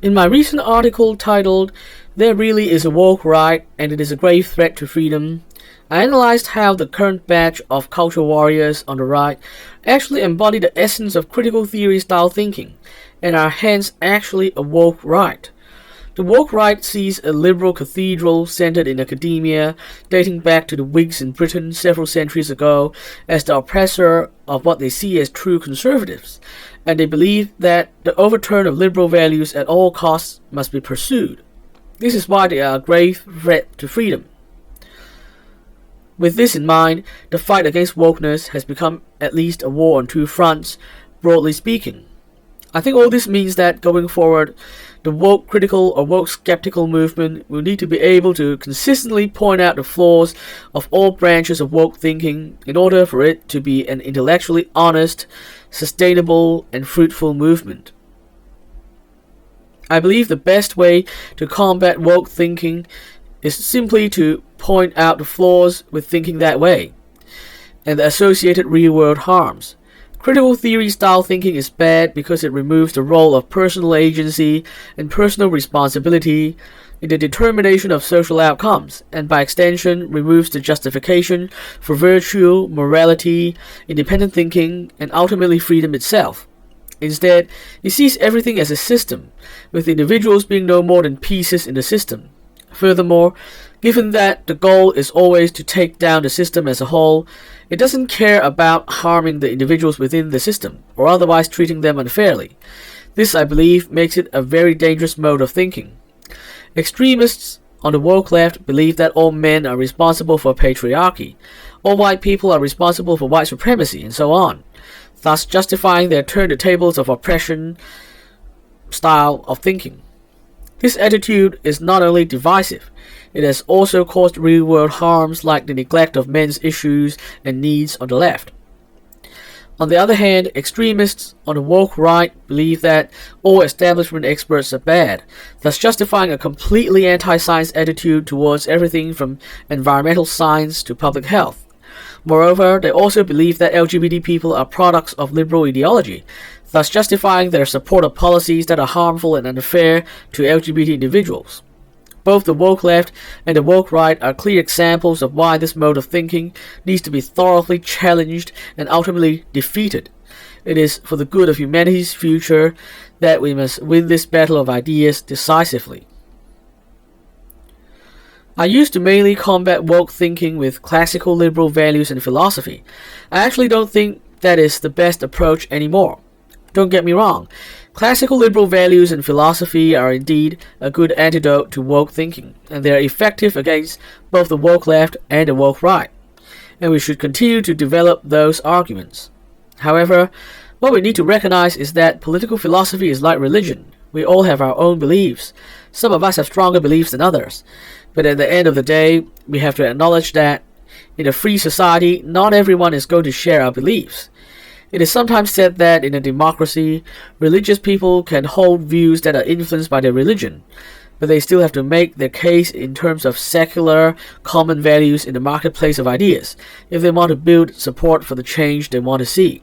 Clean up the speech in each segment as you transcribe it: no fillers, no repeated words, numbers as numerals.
In my recent article titled, "There Really Is a Woke Right and It Is a Grave Threat to Freedom," I analyzed how the current batch of culture warriors on the right actually embody the essence of critical theory style thinking, and are hence actually a woke right. The woke right sees a liberal cathedral centered in academia, dating back to the Whigs in Britain several centuries ago, as the oppressor of what they see as true conservatives, and they believe that the overturn of liberal values at all costs must be pursued. This is why they are a grave threat to freedom. With this in mind, the fight against wokeness has become at least a war on two fronts, broadly speaking. I think all this means that going forward, the woke critical or woke skeptical movement will need to be able to consistently point out the flaws of all branches of woke thinking in order for it to be an intellectually honest, sustainable, and fruitful movement. I believe the best way to combat woke thinking is simply to point out the flaws with thinking that way, and the associated real-world harms. Critical theory style thinking is bad because it removes the role of personal agency and personal responsibility in the determination of social outcomes, and by extension removes the justification for virtue, morality, independent thinking, and ultimately freedom itself. Instead, it sees everything as a system, with individuals being no more than pieces in the system. Furthermore, given that the goal is always to take down the system as a whole, it doesn't care about harming the individuals within the system, or otherwise treating them unfairly. This, I believe, makes it a very dangerous mode of thinking. Extremists on the woke left believe that all men are responsible for patriarchy, all white people are responsible for white supremacy, and so on, thus justifying their turn-the-tables of oppression style of thinking. This attitude is not only divisive, it has also caused real-world harms like the neglect of men's issues and needs on the left. On the other hand, extremists on the woke right believe that all establishment experts are bad, thus justifying a completely anti-science attitude towards everything from environmental science to public health. Moreover, they also believe that LGBT people are products of liberal ideology, thus justifying their support of policies that are harmful and unfair to LGBT individuals. Both the woke left and the woke right are clear examples of why this mode of thinking needs to be thoroughly challenged and ultimately defeated. It is for the good of humanity's future that we must win this battle of ideas decisively. I used to mainly combat woke thinking with classical liberal values and philosophy. I actually don't think that is the best approach anymore. Don't get me wrong, classical liberal values and philosophy are indeed a good antidote to woke thinking, and they are effective against both the woke left and the woke right, and we should continue to develop those arguments. However, what we need to recognize is that political philosophy is like religion. We all have our own beliefs. Some of us have stronger beliefs than others, but at the end of the day, we have to acknowledge that in a free society, not everyone is going to share our beliefs. It is sometimes said that in a democracy, religious people can hold views that are influenced by their religion, but they still have to make their case in terms of secular, common values in the marketplace of ideas, if they want to build support for the change they want to see.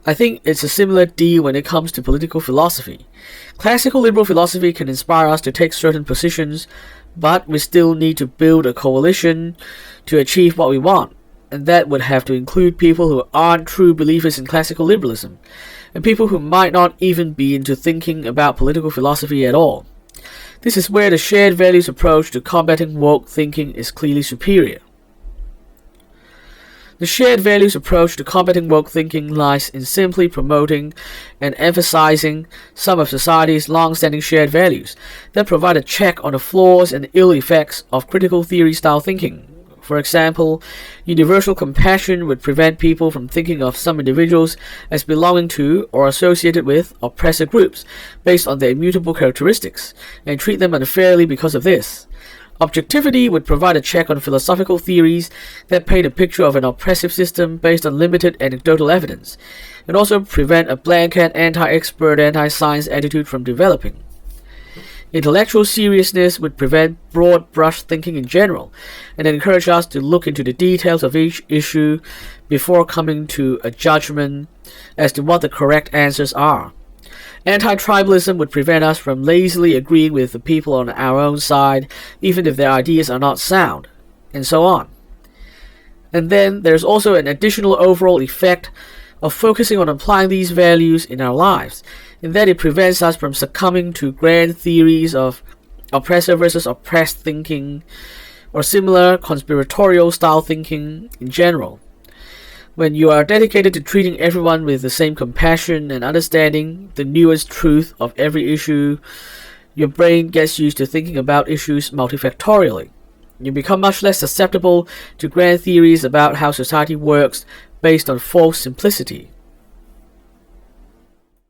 I think it's a similar deal when it comes to political philosophy. Classical liberal philosophy can inspire us to take certain positions, but we still need to build a coalition to achieve what we want. And that would have to include people who aren't true believers in classical liberalism, and people who might not even be into thinking about political philosophy at all. This is where the shared values approach to combating woke thinking is clearly superior. The shared values approach to combating woke thinking lies in simply promoting and emphasizing some of society's long-standing shared values that provide a check on the flaws and ill effects of critical theory style thinking. For example, universal compassion would prevent people from thinking of some individuals as belonging to or associated with oppressor groups based on their immutable characteristics, and treat them unfairly because of this. Objectivity would provide a check on philosophical theories that paint a picture of an oppressive system based on limited anecdotal evidence, and also prevent a blanket anti-expert, anti-science attitude from developing. Intellectual seriousness would prevent broad-brush thinking in general, and encourage us to look into the details of each issue before coming to a judgment as to what the correct answers are. Anti-tribalism would prevent us from lazily agreeing with the people on our own side, even if their ideas are not sound, and so on. And then there's also an additional overall effect of focusing on applying these values in our lives, in that it prevents us from succumbing to grand theories of oppressor versus oppressed thinking, or similar conspiratorial style thinking in general. When you are dedicated to treating everyone with the same compassion and understanding the newest truth of every issue, your brain gets used to thinking about issues multifactorially. You become much less susceptible to grand theories about how society works based on false simplicity.